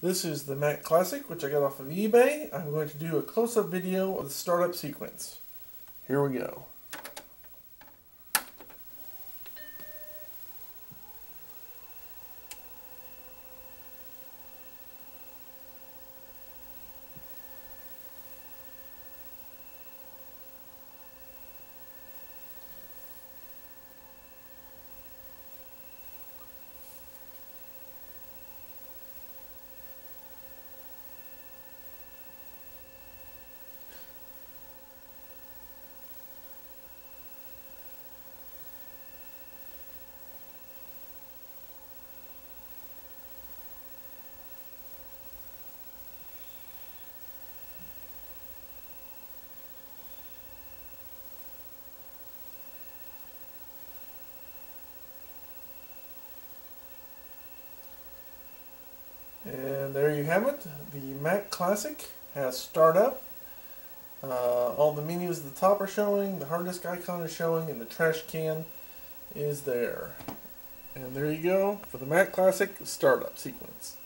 This is the Mac Classic, which I got off of eBay. I'm going to do a close-up video of the startup sequence. Here we go. And there you have it. The Mac Classic has startup. All the menus at the top are showing, the hard disk icon is showing, and the trash can is there. And there you go for the Mac Classic startup sequence.